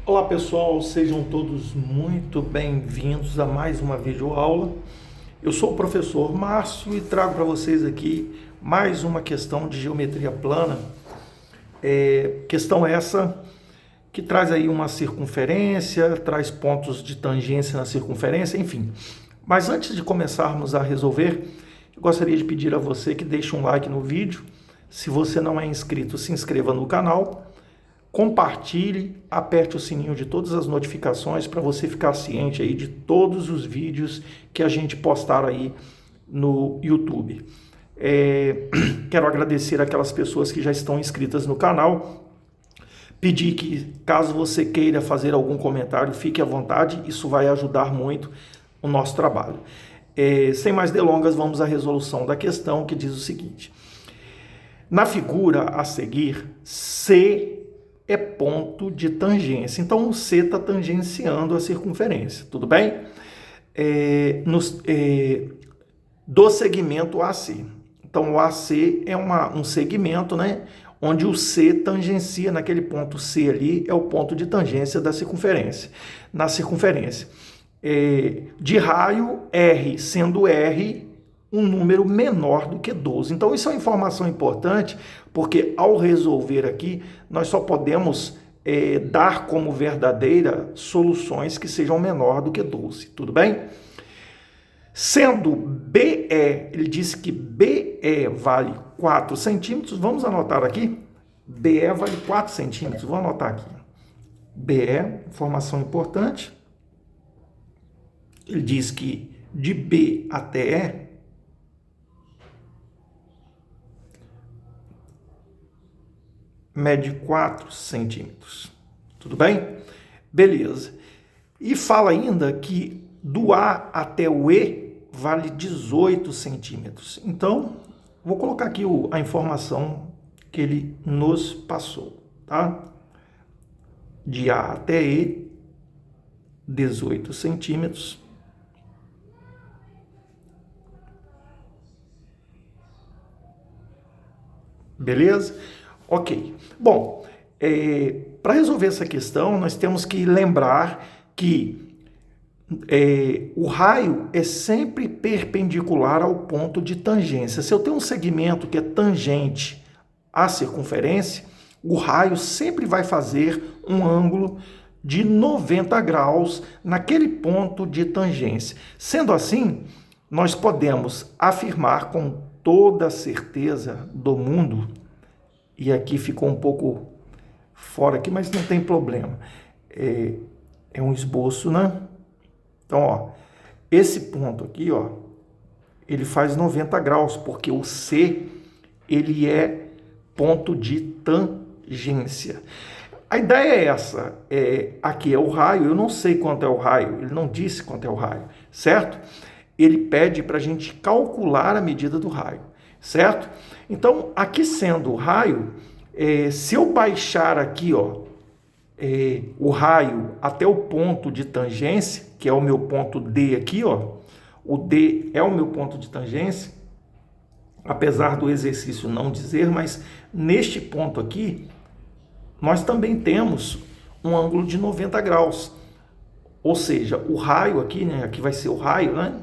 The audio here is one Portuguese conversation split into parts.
Olá pessoal, sejam todos muito bem-vindos a mais uma videoaula. Eu sou o professor Márcio e trago para vocês aqui mais uma questão de geometria plana. Questão essa que traz aí uma circunferência, traz pontos de tangência na circunferência, enfim. Mas antes de começarmos a resolver, eu gostaria de pedir a você que deixe um like no vídeo. Se você não é inscrito, se inscreva no canal. Compartilhe, aperte o sininho de todas as notificações para você ficar ciente aí de todos os vídeos que a gente postar aí no YouTube. Quero agradecer aquelas pessoas que já estão inscritas no canal. Pedir que, caso você queira fazer algum comentário, fique à vontade, isso vai ajudar muito o nosso trabalho. Sem mais delongas, vamos à resolução da questão, que diz o seguinte: na figura a seguir, C é ponto de tangência. Então, o C está tangenciando a circunferência, tudo bem? Do segmento AC. Então, o AC é um segmento, né? Onde o C tangencia naquele ponto C ali, é o ponto de tangência da circunferência. Na circunferência. De raio, R, sendo R um número menor do que 12. Então, isso é uma informação importante, porque ao resolver aqui, nós só podemos dar como verdadeira soluções que sejam menor do que 12, tudo bem? Sendo BE, ele disse que BE vale 4 centímetros, vamos anotar aqui, BE vale 4 centímetros, vou anotar aqui. BE, informação importante, ele diz que de B até E, mede 4 centímetros. Tudo bem? Beleza. E fala ainda que do A até o E vale 18 centímetros. Então, vou colocar aqui a informação que ele nos passou, tá? De A até E, 18 centímetros. Beleza? Ok. Bom, para resolver essa questão, nós temos que lembrar que o raio é sempre perpendicular ao ponto de tangência. Se eu tenho um segmento que é tangente à circunferência, o raio sempre vai fazer um ângulo de 90 graus naquele ponto de tangência. Sendo assim, nós podemos afirmar com toda a certeza do mundo, e aqui ficou um pouco fora aqui, mas não tem problema. É um esboço, né? Então, ó, esse ponto aqui, ó, ele faz 90 graus, porque o C, ele é ponto de tangência. A ideia é essa. Aqui é o raio, eu não sei quanto é o raio, ele não disse quanto é o raio, certo? Ele pede para a gente calcular a medida do raio, certo? Então, aqui sendo o raio, se eu baixar aqui, ó, o raio até o ponto de tangência, que é o meu ponto D aqui, ó, o D é o meu ponto de tangência, apesar do exercício não dizer, mas neste ponto aqui, nós também temos um ângulo de 90 graus. Ou seja, o raio aqui, né, aqui vai ser o raio, né,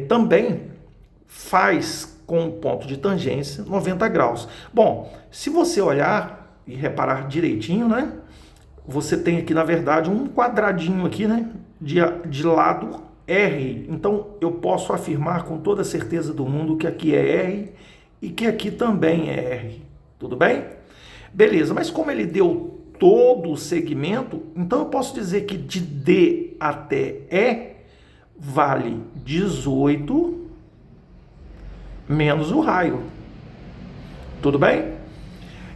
também faz com o ponto de tangência 90 graus. Bom, se você olhar e reparar direitinho, né, você tem aqui, na verdade, um quadradinho aqui, né, de lado R. Então, eu posso afirmar com toda a certeza do mundo que aqui é R e que aqui também é R. Tudo bem? Beleza, mas como ele deu todo o segmento, então eu posso dizer que de D até E vale 18 menos o raio. Tudo bem?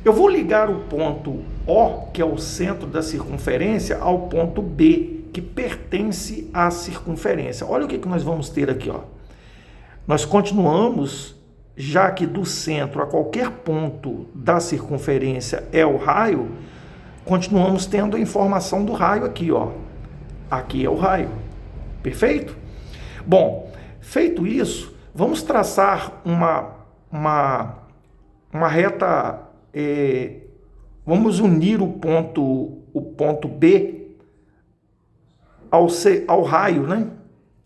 Eu vou ligar o ponto O, que é o centro da circunferência, ao ponto B, que pertence à circunferência. Olha o que nós vamos ter aqui, ó. Nós continuamos, já que do centro a qualquer ponto da circunferência é o raio, continuamos tendo a informação do raio aqui, ó. Aqui é o raio. Perfeito? Bom, feito isso, vamos traçar uma reta vamos unir o ponto B ao raio, né?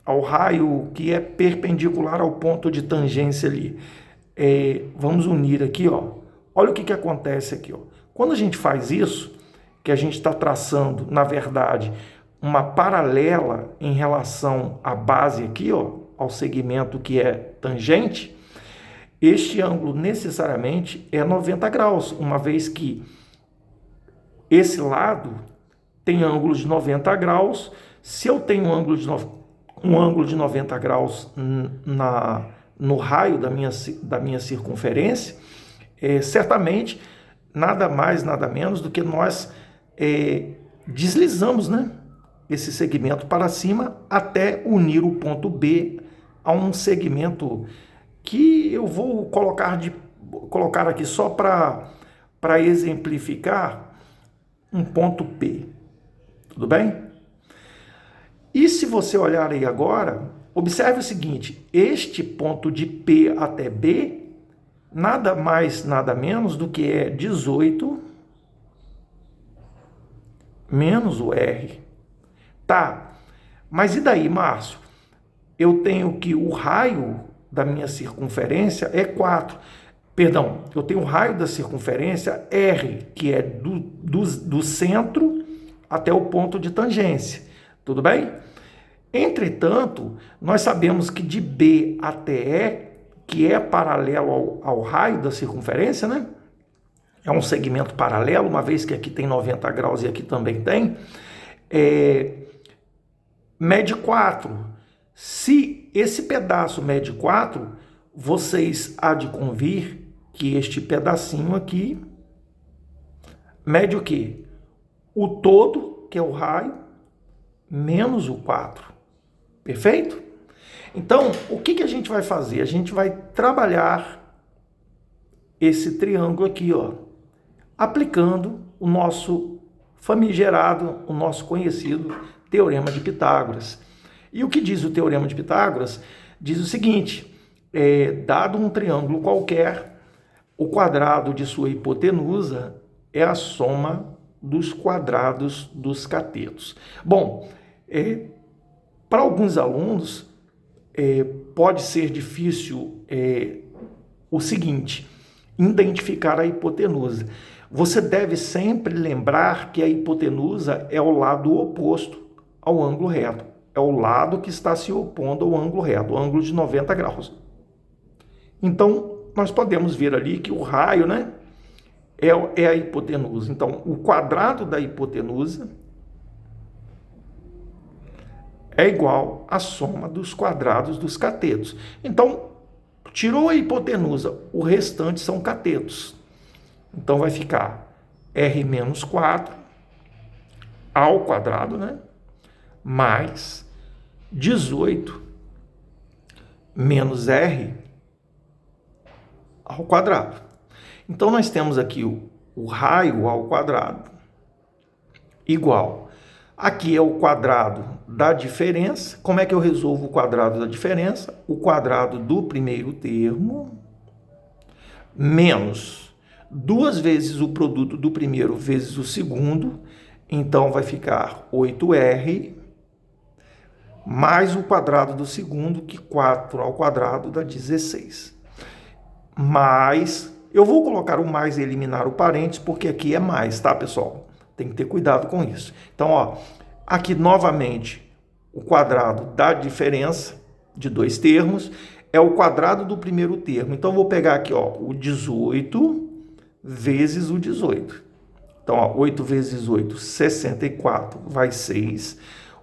Ao raio que é perpendicular ao ponto de tangência ali. Vamos unir aqui, ó. Olha o que acontece aqui, ó. Quando a gente faz isso, que a gente está traçando, na verdade, uma paralela em relação à base aqui, ó, ao segmento que é tangente, este ângulo necessariamente é 90 graus, uma vez que esse lado tem ângulo de 90 graus. Se eu tenho um ângulo de 90 graus no raio da minha circunferência, certamente nada mais, nada menos do que nós deslizamos, né, esse segmento para cima até unir o ponto B a um segmento que eu vou colocar aqui só para exemplificar um ponto P. Tudo bem? E se você olhar aí agora, observe o seguinte, este ponto de P até B, nada mais, nada menos do que é 18 menos o R. Tá, mas e daí, Márcio? Eu tenho que o raio da minha circunferência é 4. Perdão, eu tenho o raio da circunferência R, que é do centro até o ponto de tangência. Tudo bem? Entretanto, nós sabemos que de B até E, que é paralelo ao raio da circunferência, né? É um segmento paralelo, uma vez que aqui tem 90 graus e aqui também tem, mede 4. Se esse pedaço mede 4, vocês há de convir que este pedacinho aqui mede o quê? O todo, que é o raio, menos o 4. Perfeito? Então, o que a gente vai fazer? A gente vai trabalhar esse triângulo aqui, ó, aplicando o nosso famigerado, o nosso conhecido Teorema de Pitágoras. E o que diz o Teorema de Pitágoras? Diz o seguinte, dado um triângulo qualquer, o quadrado de sua hipotenusa é a soma dos quadrados dos catetos. Bom, para alguns alunos, pode ser difícil o seguinte, identificar a hipotenusa. Você deve sempre lembrar que a hipotenusa é o lado oposto ao ângulo reto. É o lado que está se opondo ao ângulo reto, o ângulo de 90 graus. Então, nós podemos ver ali que o raio, né, é a hipotenusa. Então, o quadrado da hipotenusa é igual à soma dos quadrados dos catetos. Então, tirou a hipotenusa, o restante são catetos. Então, vai ficar R menos 4 ao quadrado, né? Mais 18 menos R ao quadrado. Então, nós temos aqui o raio ao quadrado igual. Aqui é o quadrado da diferença. Como é que eu resolvo o quadrado da diferença? O quadrado do primeiro termo menos 2 vezes o produto do primeiro vezes o segundo. Então, vai ficar 8R mais o quadrado do segundo, que 4 ao quadrado dá 16. Mais, eu vou colocar o mais e eliminar o parênteses, porque aqui é mais, tá, pessoal? Tem que ter cuidado com isso. Então, ó, aqui novamente, o quadrado da diferença de 2 termos é o quadrado do primeiro termo. Então, eu vou pegar aqui, ó, o 18 vezes o 18. Então, ó, 8 vezes 8, 64, vai 6.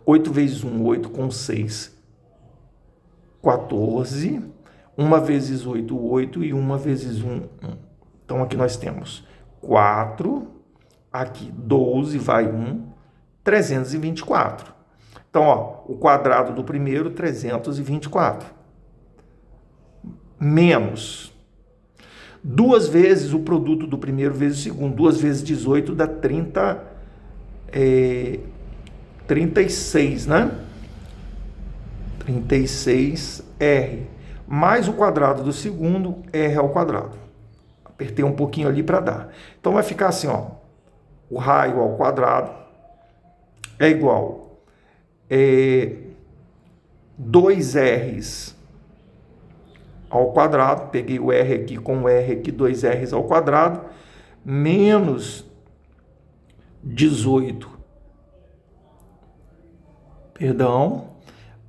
8 vezes 1, 8 com 6, 14. 1 vezes 8, 8. E 1 vezes 1, 1. Então, aqui nós temos 4. Aqui, 12, vai 1. 324. Então, ó, o quadrado do primeiro, 324. Menos 2 vezes o produto do primeiro vezes o segundo. 2 vezes 18 dá 36, né? 36R. Mais o quadrado do segundo, R ao quadrado. Apertei um pouquinho ali para dar. Então, vai ficar assim, ó. o raio ao quadrado é igual a 2R's ao quadrado, peguei o R aqui com o R aqui, 2R's ao quadrado, menos 18, perdão,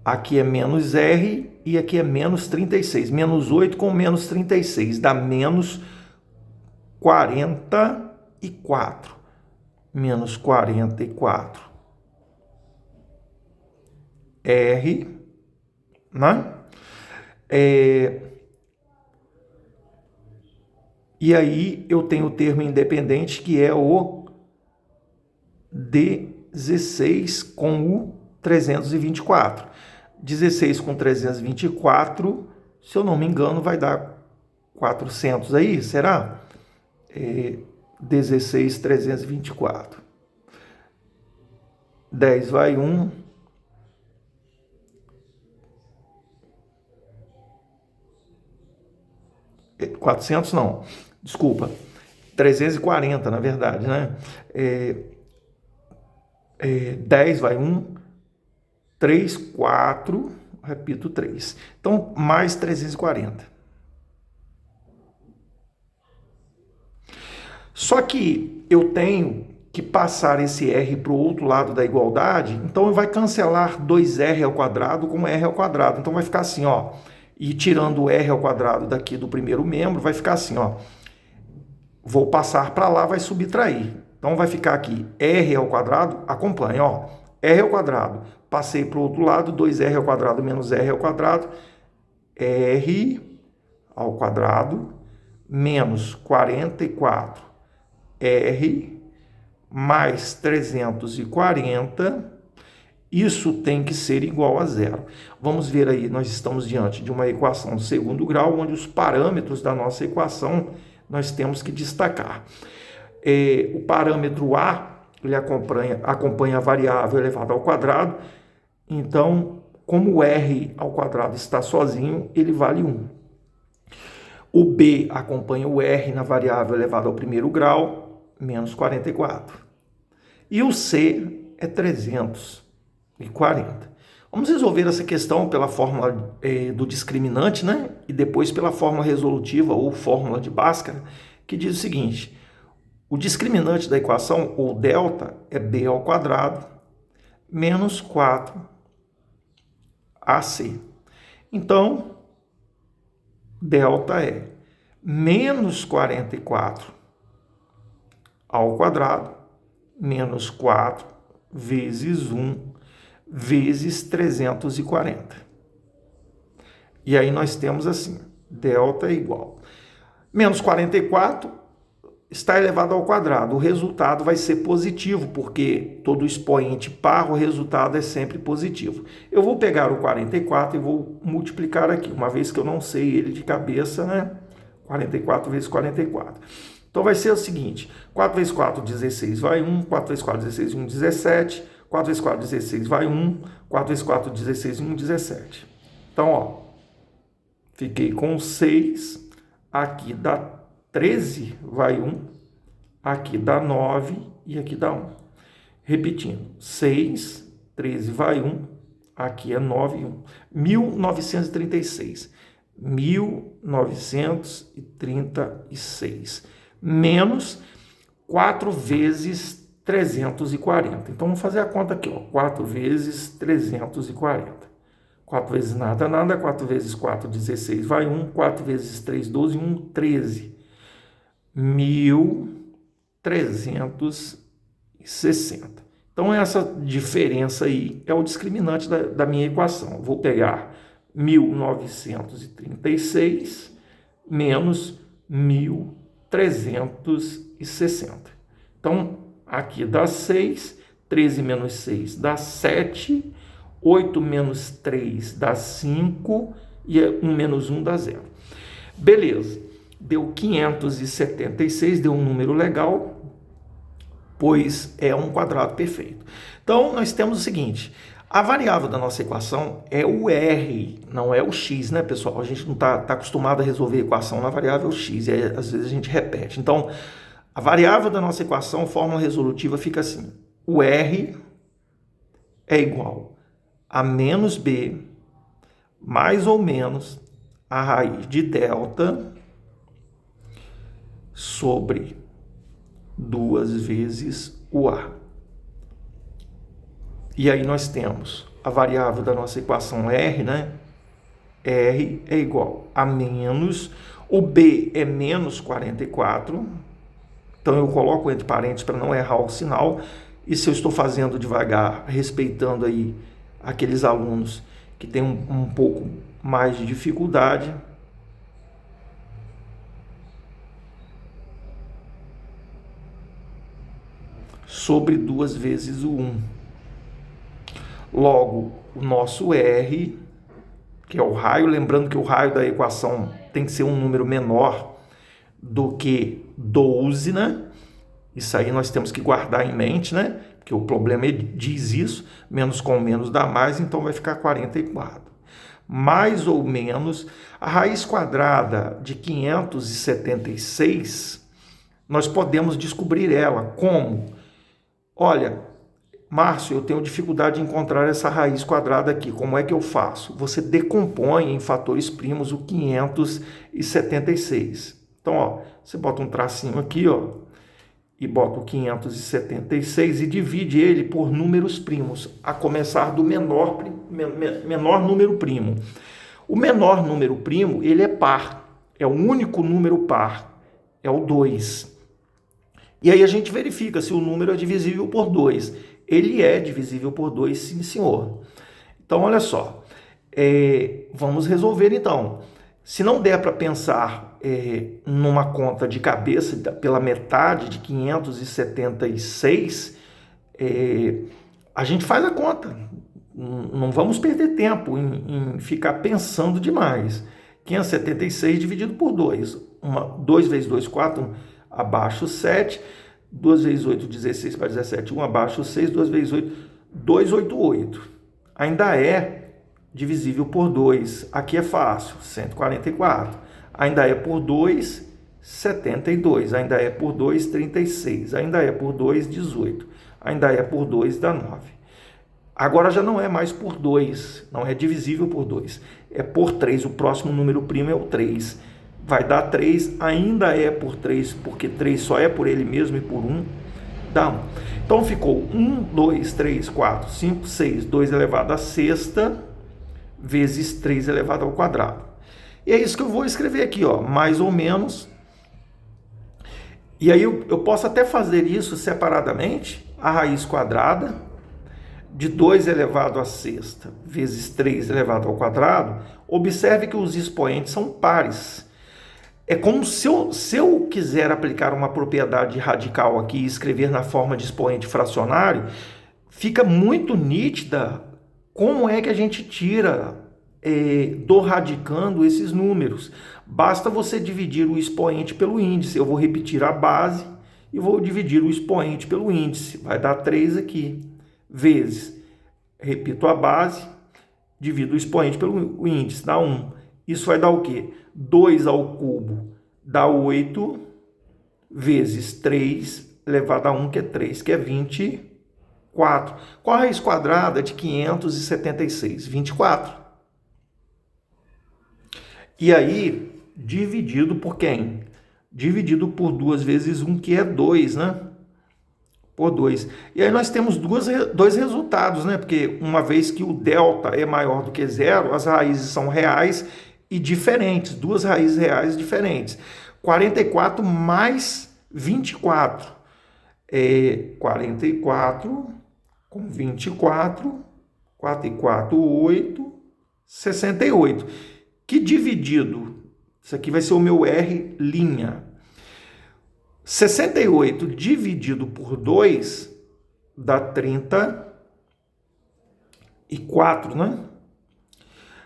aqui é menos R e aqui é menos 36, menos 8 com menos 36, dá menos 44, menos 44, R, né? E aí eu tenho o termo independente, que é o 16 com o 324. 16 com 324, se eu não me engano, vai dar 400 aí, será? 16, 324. 10 vai 1. 400 não, desculpa, 340 na verdade, né? 10 vai 1, 3, 4, repito 3. Então, mais 340. Só que eu tenho que passar esse R para o outro lado da igualdade, então vai cancelar 2R ao quadrado com R ao quadrado. Então vai ficar assim, ó. E tirando o R ao quadrado daqui do primeiro membro, vai ficar assim, ó. Vou passar para lá, vai subtrair. Então vai ficar aqui R ao quadrado, acompanha, ó. R ao quadrado, passei para o outro lado, 2R ao quadrado menos R ao quadrado, R ao quadrado menos 44, R mais 340, isso tem que ser igual a zero. Vamos ver aí, nós estamos diante de uma equação do segundo grau, onde os parâmetros da nossa equação nós temos que destacar. O parâmetro A, ele acompanha a variável elevada ao quadrado, então, como o R ao quadrado está sozinho, ele vale 1. O B acompanha o R na variável elevada ao primeiro grau, menos 44. E o C é 340. Vamos resolver essa questão pela fórmula do discriminante, né? E depois pela fórmula resolutiva ou fórmula de Bhaskara, que diz o seguinte: o discriminante da equação, ou delta, é B ao quadrado menos 4AC. Então, delta é menos 44 ao quadrado menos 4 vezes 1 vezes 340. E aí nós temos assim, delta é igual. Menos 44 está elevado ao quadrado. O resultado vai ser positivo, porque todo expoente par, o resultado é sempre positivo. Eu vou pegar o 44 e vou multiplicar aqui, uma vez que eu não sei ele de cabeça, né? 44 vezes 44. Então vai ser o seguinte, 4 vezes 4, 16 vai 1, 4 vezes 4, 16, 1, 17, 4 vezes 4, 16 vai 1, 4 vezes 4, 16, 1, 17. Então, ó, fiquei com 6, aqui dá 13, vai 1, aqui dá 9 e aqui dá 1. Repetindo, 6, 13 vai 1, aqui é 9 e 1. 1936. 1936. Menos 4 vezes 340. Então, vamos fazer a conta aqui, ó. 4 vezes 340. 4 vezes nada, nada. 4 vezes 4, 16, vai 1. 4 vezes 3, 12, 1, 13. 1360. Então, essa diferença aí é o discriminante da minha equação. Vou pegar 1936 menos 1360. Então, aqui dá 6, 13 menos 6 dá 7, 8 menos 3 dá 5 e 1 menos 1 dá 0. Beleza, deu 576, deu um número legal, pois é um quadrado perfeito. Então, nós temos o seguinte: a variável da nossa equação é o R, não é o X, né, pessoal? A gente não está acostumado a resolver a equação na variável X, e aí, às vezes a gente repete. Então, A variável da nossa equação, fórmula resolutiva, fica assim. O R é igual a menos B mais ou menos a raiz de delta sobre 2 vezes o A. E aí nós temos a variável da nossa equação R, né? R é igual a menos, o B é menos 44, então eu coloco entre parênteses para não errar o sinal, e se eu estou fazendo devagar, respeitando aí aqueles alunos que têm um pouco mais de dificuldade, sobre 2 vezes o 1. Logo, o nosso R, que é o raio, lembrando que o raio da equação tem que ser um número menor do que 12, né? Isso aí nós temos que guardar em mente, né? Porque o problema diz isso, menos com menos dá mais, então vai ficar 44. Mais ou menos, a raiz quadrada de 576, nós podemos descobrir ela como? Olha, Márcio, eu tenho dificuldade de encontrar essa raiz quadrada aqui. Como é que eu faço? Você decompõe em fatores primos o 576. Então, ó, você bota um tracinho aqui, ó, e bota o 576 e divide ele por números primos, a começar do menor número primo. O menor número primo, ele é par, é o único número par, é o 2. E aí a gente verifica se o número é divisível por 2. Ele é divisível por 2, sim, senhor. Então, olha só. Vamos resolver, então. Se não der para pensar numa conta de cabeça pela metade de 576, a gente faz a conta. Não vamos perder tempo em ficar pensando demais. 576 dividido por 2. 2 vezes 2, 4, abaixo 7. 2 vezes 8, 16 para 17, 1 abaixo 6. 2 vezes 8, 288. Ainda é divisível por 2. Aqui é fácil, 144. Ainda é por 2, 72. Ainda é por 2, 36. Ainda é por 2, 18. Ainda é por 2, dá 9. Agora já não é mais por 2, não é divisível por 2. É por 3, o próximo número primo é o 3. Vai dar 3, ainda é por 3, porque 3 só é por ele mesmo e por 1, dá 1. Então ficou 1, 2, 3, 4, 5, 6, 2 elevado à sexta, vezes 3 elevado ao quadrado. E é isso que eu vou escrever aqui, ó, mais ou menos. E aí eu posso até fazer isso separadamente, a raiz quadrada de 2 elevado à sexta, vezes 3 elevado ao quadrado. Observe que os expoentes são pares. É como se eu quiser aplicar uma propriedade radical aqui e escrever na forma de expoente fracionário, fica muito nítida como é que a gente tira do radicando esses números. Basta você dividir o expoente pelo índice. Eu vou repetir a base e vou dividir o expoente pelo índice. Vai dar 3 aqui, vezes, repito a base, divido o expoente pelo índice, dá 1. Isso vai dar o quê? 2 ao cubo dá 8, vezes 3 elevado a 1, que é 3, que é 24. Qual a raiz quadrada de 576? 24. E aí, dividido por quem? Dividido por 2 vezes 1, que é 2, né? Por 2. E aí nós temos dois resultados, né? Porque uma vez que o delta é maior do que zero, as raízes são reais e diferentes, duas raízes reais diferentes. 44 mais 24. 44 com 24, 4 e 4, 8, 68. Que dividido, isso aqui vai ser o meu R'. 68 dividido por 2 dá 34, né?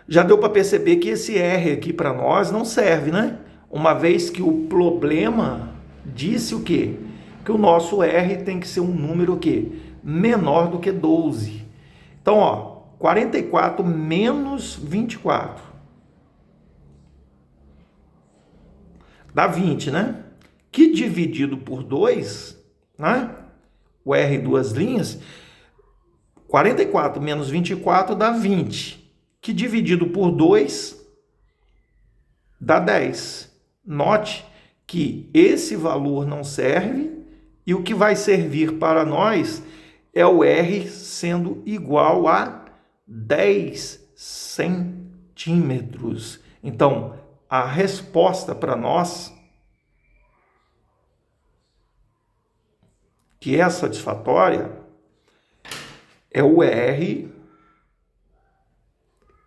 Já deu para perceber que esse R aqui para nós não serve, né? Uma vez que o problema disse o quê? Que o nosso R tem que ser um número o quê? Menor do que 12. Então, ó, 44 menos 24. Dá 20, né? que dividido por 2, né? O R duas linhas, 44 menos 24 dá 20, que dividido por 2 dá 10. Note que esse valor não serve e o que vai servir para nós é o R sendo igual a 10 centímetros. Então, a resposta para nós, que é satisfatória, é o R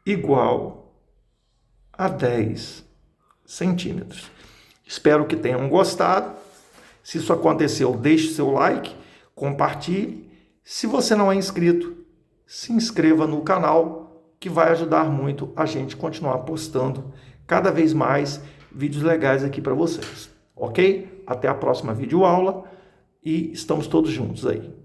igual a 10 centímetros. Espero que tenham gostado. Se isso aconteceu, deixe seu like, compartilhe. Se você não é inscrito, se inscreva no canal, que vai ajudar muito a gente continuar postando cada vez mais vídeos legais aqui para vocês. Ok? Até a próxima videoaula e estamos todos juntos aí.